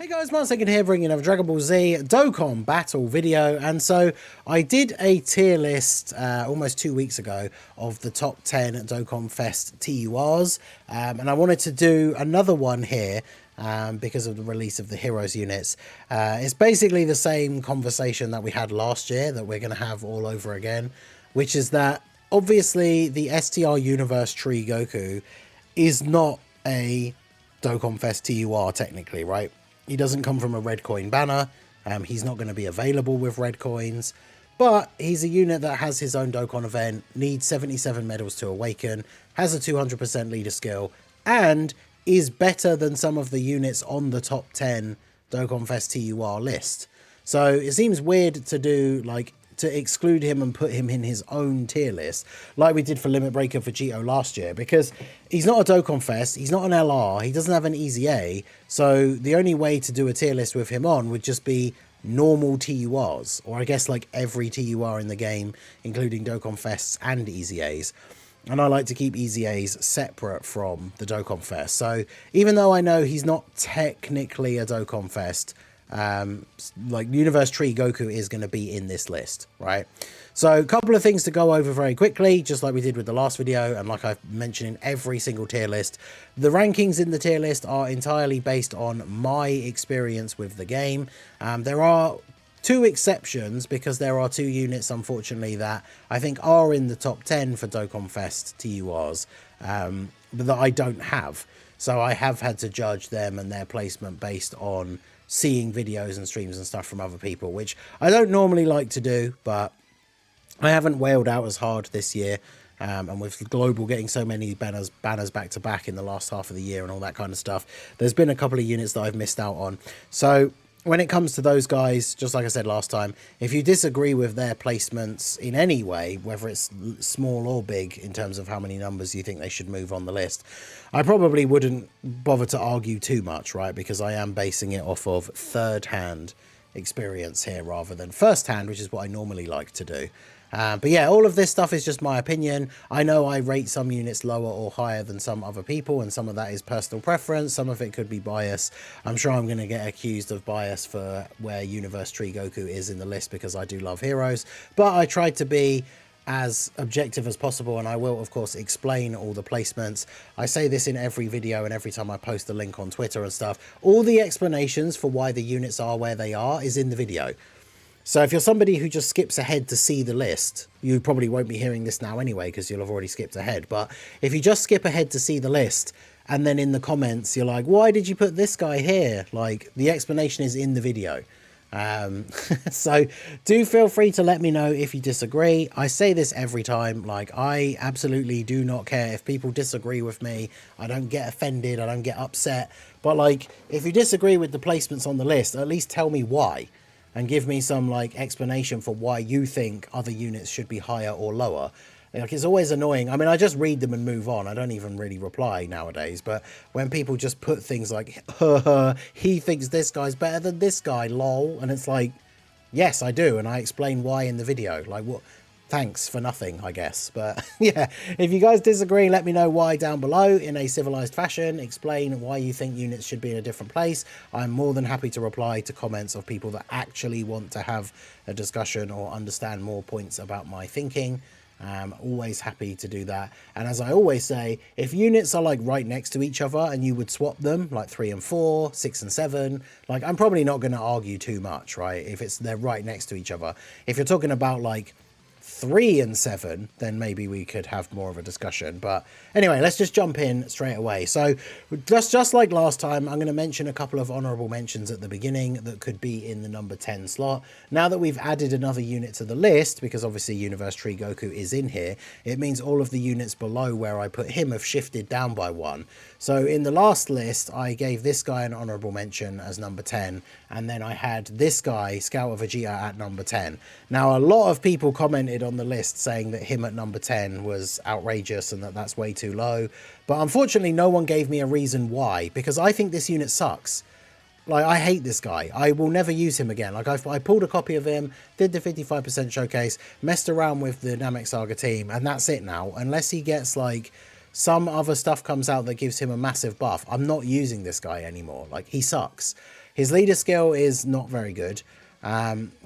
Hey guys, Second here bringing another Dragon Ball Z Dokkan battle video. And so I did a tier list almost 2 weeks ago of the top 10 Dokkan Fest TURs, and I wanted to do another one here because of the release of the Heroes units. It's basically the same conversation that we had last year that we're going to have all over again, which is that obviously the STR Universe Tree Goku is not a Dokkan Fest TUR technically, right? He doesn't come from a red coin banner. He's not going to be available with red coins, but he's a unit that has his own Dokkan event, needs 77 medals to awaken, has a 200% leader skill, and is better than some of the units on the top 10 Dokkan Fest TUR list. So it seems weird to do, like, to exclude him and put him in his own tier list, like we did for Limit Breaker for Gito last year, because he's not a Dokkan Fest, he's not an LR, he doesn't have an EZA, so the only way to do a tier list with him on would just be normal TURs, or I guess like every TUR in the game, including Dokkan Fests and EZAs. And I like to keep EZAs separate from the Dokkan Fest. So even though I know he's not technically a Dokkan Fest, like Universe Tree Goku is going to be in this list, right? So a couple of things to go over very quickly, just like we did with the last video, and like I've mentioned in every single tier list, the rankings in the tier list are entirely based on my experience with the game. There are two exceptions, because there are two units, unfortunately, that I think are in the top 10 for Dokkan Fest TURs, but that I don't have. So I have had to judge them and their placement based on seeing videos and streams and stuff from other people, which I don't normally like to do, but I haven't wailed out as hard this year. And with Global getting so many banners back to back in the last half of the year and all that kind of stuff, there's been a couple of units that I've missed out on. So when it comes to those guys, just like I said last time, if you disagree with their placements in any way, whether it's small or big in terms of how many numbers you think they should move on the list, I probably wouldn't bother to argue too much, right? Because I am basing it off of third-hand experience here rather than first-hand, which is what I normally like to do. But yeah, all of this stuff is just my opinion. I know I rate some units lower or higher than some other people, and some of that is personal preference. Some of it could be bias. I'm sure I'm going to get accused of bias for where Universe Tree Goku is in the list, because I do love Heroes. But I tried to be as objective as possible, and I will of course explain all the placements. I say this in every video and every time I post a link on Twitter and stuff. All the explanations for why the units are where they are is in the video. So if you're somebody who just skips ahead to see the list, you probably won't be hearing this now anyway, because you'll have already skipped ahead. But if you just skip ahead to see the list, and then in the comments you're like, why did you put this guy here? Like, the explanation is in the video. So do feel free to let me know if you disagree. I say this every time, like, I absolutely do not care if people disagree with me. I don't get offended, I don't get upset. But like, if you disagree with the placements on the list, at least tell me why. And give me some like explanation for why you think other units should be higher or lower. Like, it's always annoying. I mean, I just read them and move on. I don't even really reply nowadays. But when people just put things like, he thinks this guy's better than this guy, lol. And it's like, yes, I do. And I explain why in the video. Like, what? Thanks for nothing, I guess. But yeah, if you guys disagree, let me know why down below in a civilized fashion. Explain why you think units should be in a different place. I'm more than happy to reply to comments of people that actually want to have a discussion or understand more points about my thinking. Always happy to do that. And as I always say, if units are like right next to each other and you would swap them like 3 and 4, 6 and 7, like, I'm probably not going to argue too much, right? If they're right next to each other. If you're talking about like 3 and 7, then maybe we could have more of a discussion. But anyway, let's just jump in straight away. So just like last time, I'm going to mention a couple of honorable mentions at the beginning that could be in the number 10 slot. Now that we've added another unit to the list, because obviously Universe Tree Goku is in here, it means all of the units below where I put him have shifted down by 1. So in the last list, I gave this guy an honorable mention as number 10, and then I had this guy, Scout of Vegeta, at number 10. Now, a lot of people commented on the list saying that him at number 10 was outrageous and that that's way too low, but unfortunately no one gave me a reason why, because I think this unit sucks. Like, I hate this guy. I will never use him again. Like, I pulled a copy of him, did the 55% showcase, messed around with the Namek Saga team, and that's it now. Unless he gets like some other stuff comes out that gives him a massive buff, I'm not using this guy anymore. Like, he sucks. His leader skill is not very good.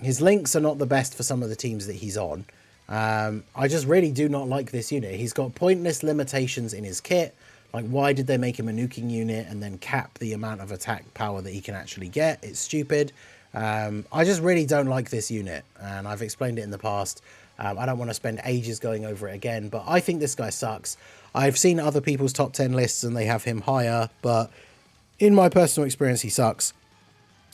His links are not the best for some of the teams that he's on. I just really do not like this unit. He's got pointless limitations in his kit. Like, why did they make him a nuking unit and then cap the amount of attack power that he can actually get? It's stupid. I just really don't like this unit, and I've explained it in the past. I don't want to spend ages going over it again, but I think this guy sucks. I've seen other people's top 10 lists and they have him higher, but in my personal experience, he sucks.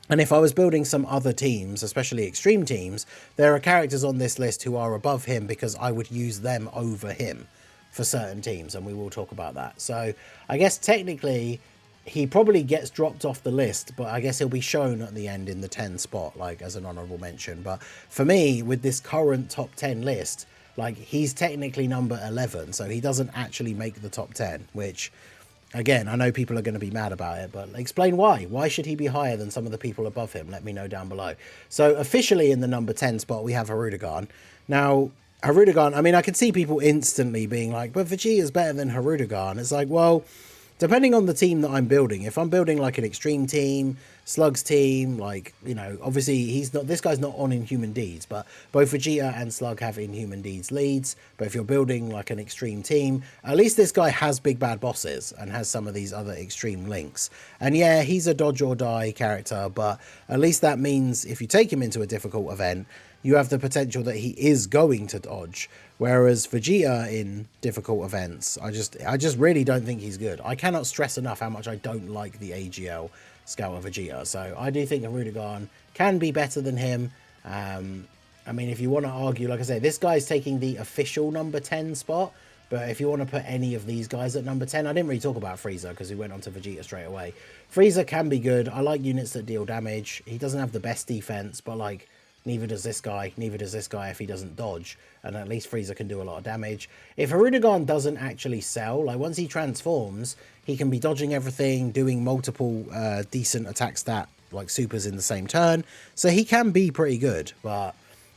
And if I was building some other teams, especially extreme teams, there are characters on this list who are above him because I would use them over him for certain teams, and we will talk about that. So I guess technically he probably gets dropped off the list, but I guess he'll be shown at the end in the 10 spot, like as an honorable mention. But for me, with this current top 10 list, like, he's technically number 11, so he doesn't actually make the top 10, which, again, I know people are going to be mad about it, but explain why. Why should he be higher than some of the people above him? Let me know down below. So officially in the number 10 spot, we have Harudagan. Now, Harudagan, I mean, I can see people instantly being like, but Vegeta's better than Harudagan. It's like, well, depending on the team that I'm building, if I'm building like an extreme team, Slug's team, like, you know, obviously this guy's not on Inhuman Deeds, but both Vegeta and Slug have Inhuman Deeds leads. But if you're building like an extreme team, at least this guy has big bad bosses and has some of these other extreme links. And yeah, he's a dodge or die character, but at least that means if you take him into a difficult event, you have the potential that he is going to dodge. Whereas Vegeta in difficult events, I just really don't think he's good. I cannot stress enough how much I don't like the AGL Scout of Vegeta. So I do think Harudagan can be better than him. I mean, if you want to argue, like I say, this guy's taking the official number 10 spot. But if you want to put any of these guys at number 10, I didn't really talk about Frieza because we went on to Vegeta straight away. Frieza can be good. I like units that deal damage. He doesn't have the best defense, but like, neither does this guy. Neither does this guy if he doesn't dodge. And at least Frieza can do a lot of damage. If Harudagan doesn't actually sell, like once he transforms, he can be dodging everything, doing multiple decent attack stat, like supers in the same turn. So he can be pretty good. But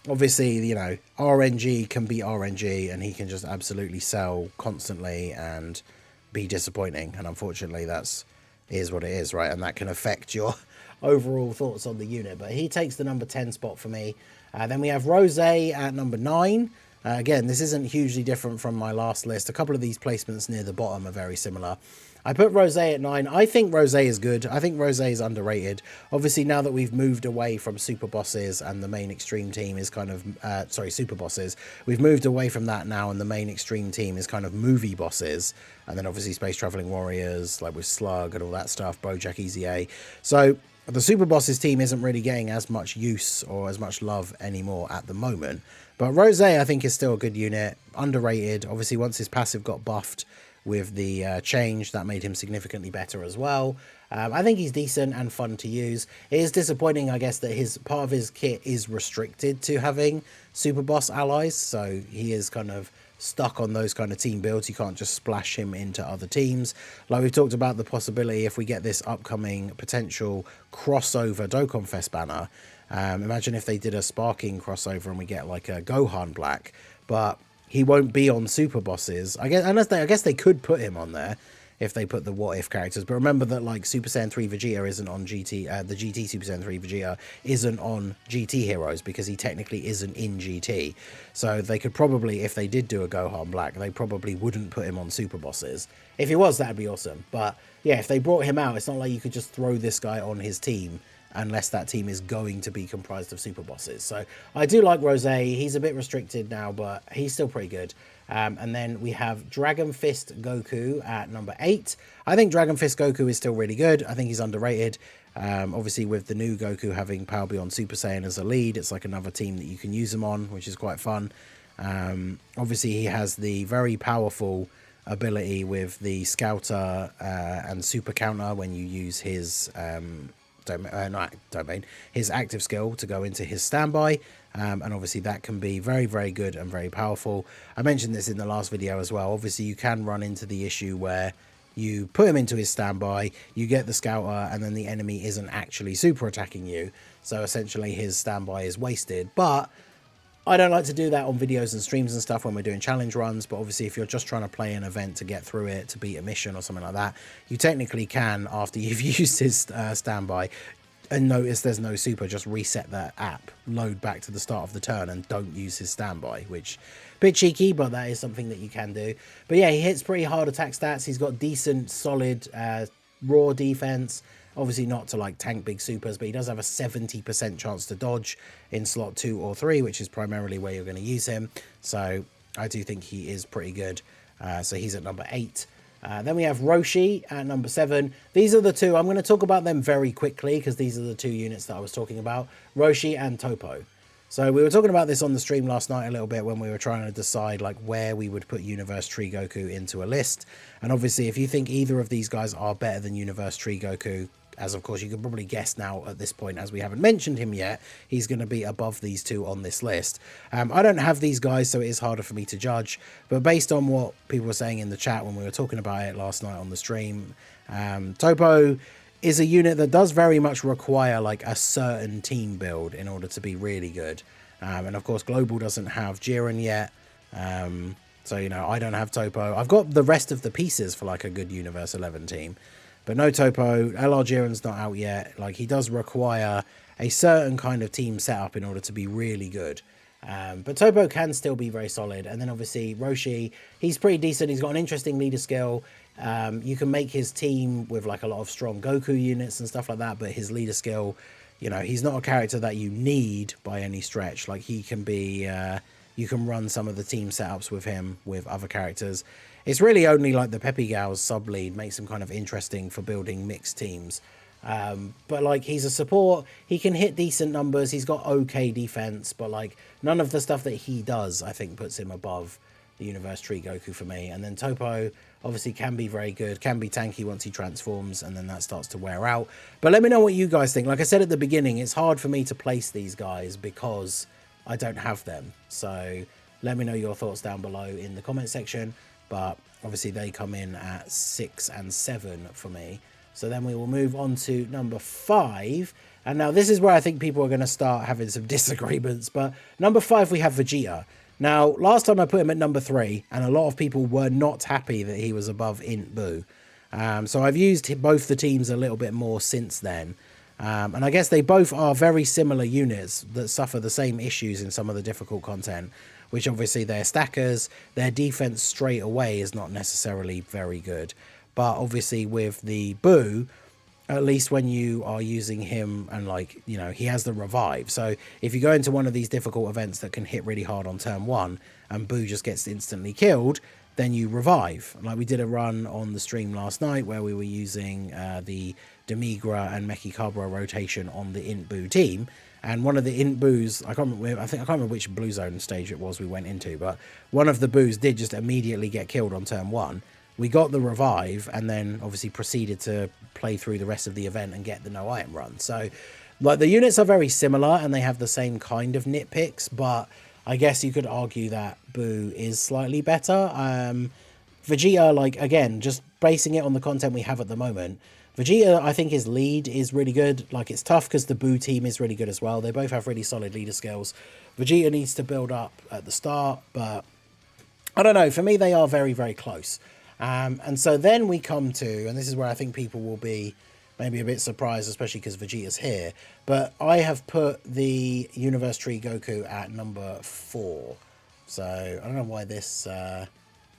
obviously, you know, RNG can be RNG and he can just absolutely sell constantly and be disappointing. And unfortunately, is what it is, right? And that can affect your overall thoughts on the unit. But he takes the number 10 spot for me. Then we have Rose at number 9. Again, this isn't hugely different from my last list. A couple of these placements near the bottom are very similar. I put Rose at 9. I think Rose is good. I think Rose is underrated. Obviously, now that we've moved away from super bosses and the main extreme team is kind of... super bosses. We've moved away from that now and the main extreme team is kind of movie bosses. And then obviously Space Traveling Warriors, like with Slug and all that stuff, Bojack Easy A. So the super bosses team isn't really getting as much use or as much love anymore at the moment. But Rose, I think, is still a good unit. Underrated. Obviously, once his passive got buffed with the change, that made him significantly better as well. I think he's decent and fun to use. It is disappointing, I guess, that his part of his kit is restricted to having super boss allies. So he is kind of stuck on those kind of team builds. You can't just splash him into other teams. Like we've talked about the possibility if we get this upcoming potential crossover Dokkan Fest banner. Imagine if they did a sparking crossover and we get like a Gohan Black, but he won't be on super bosses. I guess they could put him on there if they put the what if characters. But remember that like Super Saiyan 3 Vegeta isn't on GT. The GT Super Saiyan 3 Vegeta isn't on GT Heroes because he technically isn't in GT. So they could probably, if they did do a Gohan Black, they probably wouldn't put him on super bosses. If he was, that'd be awesome. But yeah, if they brought him out, it's not like you could just throw this guy on his team unless that team is going to be comprised of super bosses. So I do like Rose. He's a bit restricted now, but he's still pretty good. And then we have Dragon Fist Goku at number 8. I think Dragon Fist Goku is still really good. I think he's underrated. Obviously, with the new Goku having Power Beyond Super Saiyan as a lead, it's like another team that you can use him on, which is quite fun. Obviously, he has the very powerful ability with the Scouter and Super Counter when you use his... his active skill to go into his standby, and obviously that can be very, very good and very powerful. I mentioned this in the last video as well. Obviously you can run into the issue where you put him into his standby, you get the Scouter, and then the enemy isn't actually super attacking you, so essentially his standby is wasted. But I don't like to do that on videos and streams and stuff when we're doing challenge runs, but obviously if you're just trying to play an event to get through it, to beat a mission or something like that, you technically can, after you've used his standby, and notice there's no super, just reset that app, load back to the start of the turn, and don't use his standby, which a bit cheeky, but that is something that you can do. But yeah, he hits pretty hard attack stats. He's got decent, solid raw defense. Obviously not to like tank big supers, but he does have a 70% chance to dodge in slot 2 or 3, which is primarily where you're going to use him. So I do think he is pretty good. So he's at number 8. Then we have Roshi at number 7. These are the two. I'm going to talk about them very quickly because these are the two units that I was talking about. Roshi and Topo. So we were talking about this on the stream last night a little bit when we were trying to decide like where we would put Universe Tree Goku into a list. And obviously if you think either of these guys are better than Universe Tree Goku, as of course you can probably guess now at this point, as we haven't mentioned him yet, he's going to be above these two on this list. I don't have these guys, so it is harder for me to judge, but based on what people were saying in the chat when we were talking about it last night on the stream, Topo is a unit that does very much require like a certain team build in order to be really good. And of course Global doesn't have Jiren yet, so you know, I don't have Topo. I've got the rest of the pieces for like a good Universe 11 team, but no Topo. LR Jiren's not out yet. Like, he does require a certain kind of team setup in order to be really good. But Topo can still be very solid. And then obviously Roshi, he's pretty decent. He's got an interesting leader skill. You can make his team with like a lot of strong Goku units and stuff like that. But his leader skill, you know, he's not a character that you need by any stretch. Like, he can be, you can run some of the team setups with him with other characters. It's really only like the Peppy Gal's sub lead makes him kind of interesting for building mixed teams. But like, he's a support, he can hit decent numbers, he's got okay defense, but like none of the stuff that he does I think puts him above the Universe Tree Goku for me. And then Topo obviously can be very good, can be tanky once he transforms, and then that starts to wear out. But let me know what you guys think. Like I said at the beginning, it's hard for me to place these guys because I don't have them. So let me know your thoughts down below in the comment section. But obviously they come in at 6 and 7 for me. So then we will move on to number 5. And now this is where I think people are going to start having some disagreements. But number 5, we have Vegeta. Now, last time I put him at number 3, and a lot of people were not happy that he was above Int Buu. So I've used both the teams a little bit more since then. And I guess they both are very similar units that suffer the same issues in some of the difficult content, which obviously they're stackers. Their defense straight away is not necessarily very good. But obviously with the Buu, at least when you are using him and like, you know, he has the revive. So if you go into one of these difficult events that can hit really hard on turn 1 and Buu just gets instantly killed, then you revive. Like we did a run on the stream last night where we were using the Demigra and Mechikabra rotation on the Int Buu team. And one of the Int Boos, I can't remember which Blue Zone stage it was we went into, but one of the Boos did just immediately get killed on turn 1. We got the revive and then obviously proceeded to play through the rest of the event and get the no item run. So like the units are very similar and they have the same kind of nitpicks, but I guess you could argue that Buu is slightly better. Vegeta, like, again, just basing it on the content we have at the moment, Vegeta, I think his lead is really good. Like, it's tough because the Buu team is really good as well. They both have really solid leader skills. Vegeta needs to build up at the start, but I don't know. For me, they are very, very close. And so then we come to, and this is where I think people will be maybe a bit surprised, especially because Vegeta's here, but I have put the Universe Tree Goku at number 4. So I don't know why this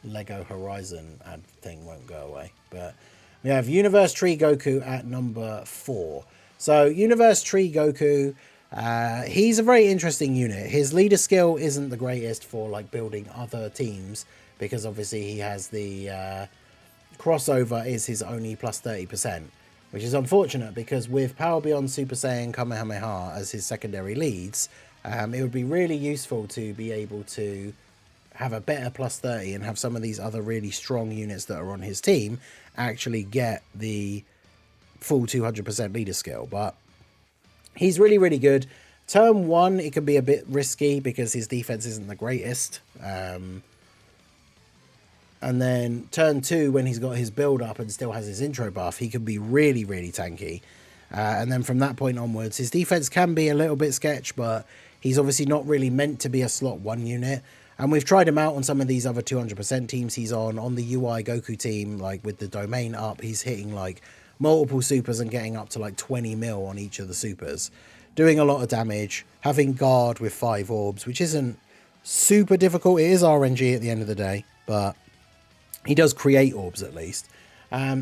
Lego Horizon ad thing won't go away, but we have Universe Tree Goku at number 4. So Universe Tree Goku, he's a very interesting unit. His leader skill isn't the greatest for like building other teams, because obviously he has the crossover is his only plus 30%, which is unfortunate because with Power Beyond Super Saiyan Kamehameha as his secondary leads, it would be really useful to be able to have a better plus 30 and have some of these other really strong units that are on his team actually get the full 200% leader skill. But he's really, really good. Turn 1, it can be a bit risky because his defense isn't the greatest. And then turn 2, when he's got his build up and still has his intro buff, he can be really, really tanky. And then from that point onwards, his defense can be a little bit sketch, but he's obviously not really meant to be a slot 1 unit. And we've tried him out on some of these other 200% teams he's on the UI Goku team, like with the domain up, he's hitting like multiple supers and getting up to like 20 mil on each of the supers, doing a lot of damage, having guard with 5 orbs, which isn't super difficult. It is RNG at the end of the day, but he does create orbs at least.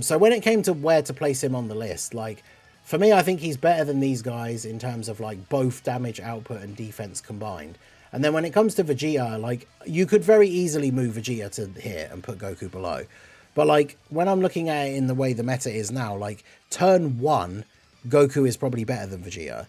So when it came to where to place him on the list, like, for me, I think he's better than these guys in terms of like both damage output and defense combined. And then when it comes to Vegeta, like, you could very easily move Vegeta to here and put Goku below. But like, when I'm looking at it in the way the meta is now, like, turn 1, Goku is probably better than Vegeta.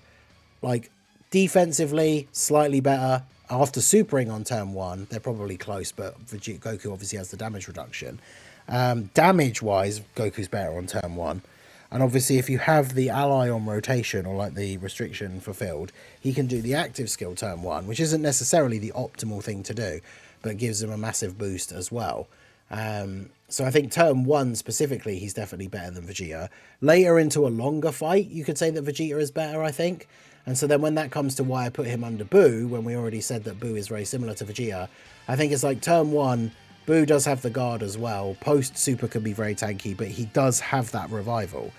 Like, defensively, slightly better. After supering on turn 1, they're probably close, but Goku obviously has the damage reduction. Damage-wise, Goku's better on turn 1. And obviously, if you have the ally on rotation or like the restriction fulfilled, he can do the active skill turn 1, which isn't necessarily the optimal thing to do, but gives him a massive boost as well. So I think turn 1 specifically, he's definitely better than Vegeta. Later into a longer fight, you could say that Vegeta is better, I think. And so then when that comes to why I put him under Buu, when we already said that Buu is very similar to Vegeta, I think it's like turn 1, Buu does have the guard as well. Post super can be very tanky, but he does have that revival.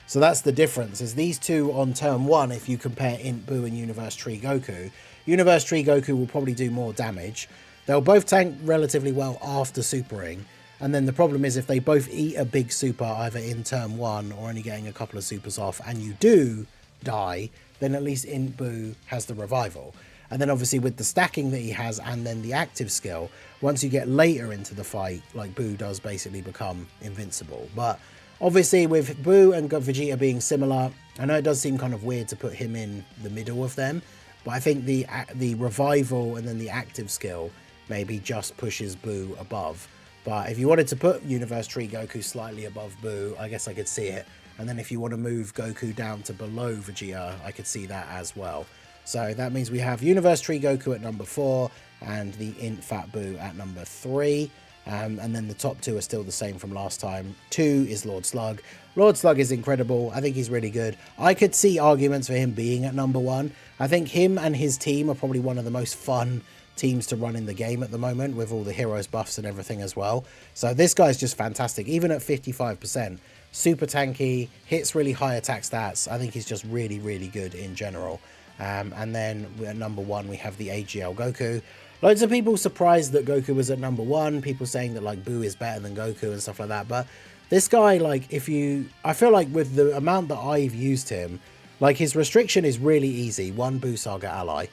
So that's the difference, is these two on turn 1, if you compare Int Buu and Universe Tree Goku, Universe Tree Goku will probably do more damage. They'll both tank relatively well after supering. And then the problem is if they both eat a big super either in turn 1 or only getting a couple of supers off, and you do die, then at least Int Buu has the revival. And then obviously with the stacking that he has and then the active skill, once you get later into the fight, like, Buu does basically become invincible. But obviously with Buu and Vegeta being similar, I know it does seem kind of weird to put him in the middle of them, but I think the revival and then the active skill maybe just pushes Buu above. But if you wanted to put Universe Tree Goku slightly above Buu, I guess I could see it. And then if you want to move Goku down to below Vegeta, I could see that as well. So that means we have Universe Tree Goku at number 4 and the Int Fat Buu at number 3. And then the top 2 are still the same from last time. 2 is Lord Slug. Lord Slug is incredible. I think he's really good. I could see arguments for him being at number 1. I think him and his team are probably one of the most fun teams to run in the game at the moment, with all the heroes buffs and everything as well. So this guy's just fantastic, even at 55%. Super tanky, hits really high attack stats. I think he's just really, really good in general. And then at number 1, we have the AGL Goku. Loads of people surprised that Goku was at number 1. People saying that like Buu is better than Goku and stuff like that. But this guy, like, I feel like with the amount that I've used him, like, his restriction is really easy. 1 Buu Saga ally.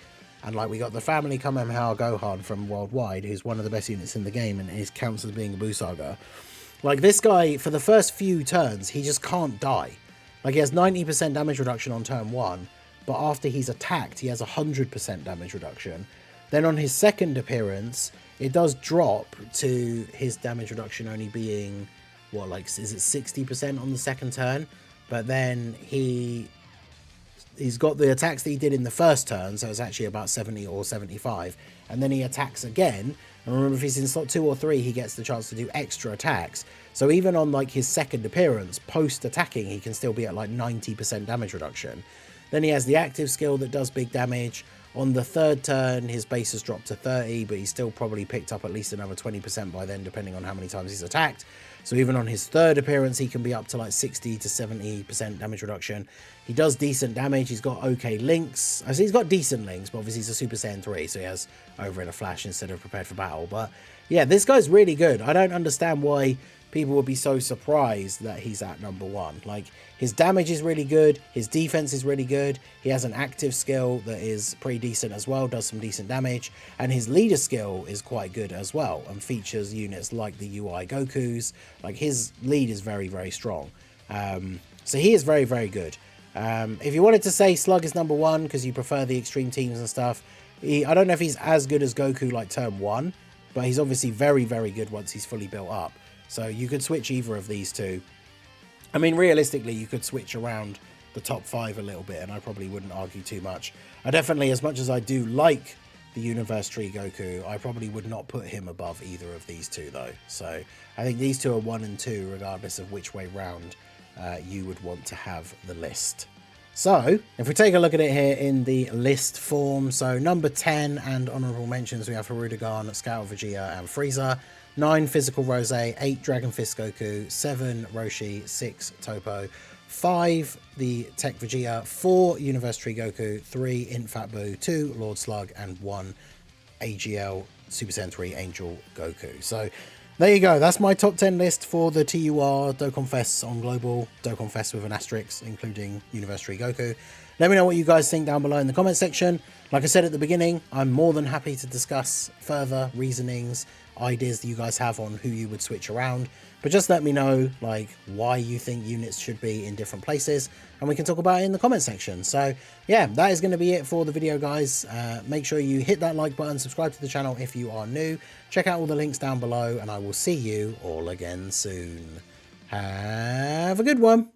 And like, we got the family Kamehameha Gohan from Worldwide, who's one of the best units in the game, and he counts as being a Buu Saga. Like, this guy, for the first few turns, he just can't die. Like, he has 90% damage reduction on turn 1, but after he's attacked, he has 100% damage reduction. Then on his second appearance, it does drop to his damage reduction only being, what, like, is it 60% on the second turn? But then he's got the attacks that he did in the first turn, so it's actually about 70 or 75. And then he attacks again. And remember, if he's in slot 2 or 3, he gets the chance to do extra attacks. So even on like his second appearance, post-attacking, he can still be at like 90% damage reduction. Then he has the active skill that does big damage. On the third turn, his base has dropped to 30, but he's still probably picked up at least another 20% by then, depending on how many times he's attacked. So even on his third appearance, he can be up to like 60 to 70% damage reduction. He does decent damage. He's got okay links. I say he's got decent links, but obviously he's a Super Saiyan 3, so he has over in a flash instead of prepared for battle. But yeah, this guy's really good. I don't understand why people would be so surprised that he's at number 1. Like, his damage is really good, his defense is really good, he has an active skill that is pretty decent as well, does some decent damage, and his leader skill is quite good as well, and features units like the UI Gokus. Like, his lead is very, very strong. So he is very, very good. If you wanted to say Slug is number 1 because you prefer the extreme teams and stuff, I don't know if he's as good as Goku like turn 1, but he's obviously very, very good once he's fully built up. So you could switch either of these two. I mean, realistically, you could switch around the top 5 a little bit, and I probably wouldn't argue too much. I definitely, as much as I do like the Universe Tree Goku, I probably would not put him above either of these two, though. So I think these two are 1 and 2, regardless of which way round you would want to have the list. So if we take a look at it here in the list form, so number 10 and honorable mentions, we have Hirudegarn, Scout Vegeta, and Frieza. 9 Physical Rose, 8 Dragon Fist Goku, 7 Roshi, 6 Topo, 5 the Tech Vegeta, 4 Universe Tree Goku, 3 Infat Buu, 2 Lord Slug, and 1 AGL Super Saiyan 3 Angel Goku. So there you go. That's my top 10 list for the TUR Dokkan Fests on Global. Dokkan Fest with an asterisk, including Universe Tree Goku. Let me know what you guys think down below in the comment section. Like I said at the beginning, I'm more than happy to discuss further reasonings, ideas that you guys have on who you would switch around. But just let me know like why you think units should be in different places, and we can talk about it in the comment section. So yeah, that is going to be it for the video, guys. Make sure you hit that like button, subscribe to the channel if you are new, check out all the links down below, and I will see you all again soon. Have a good one.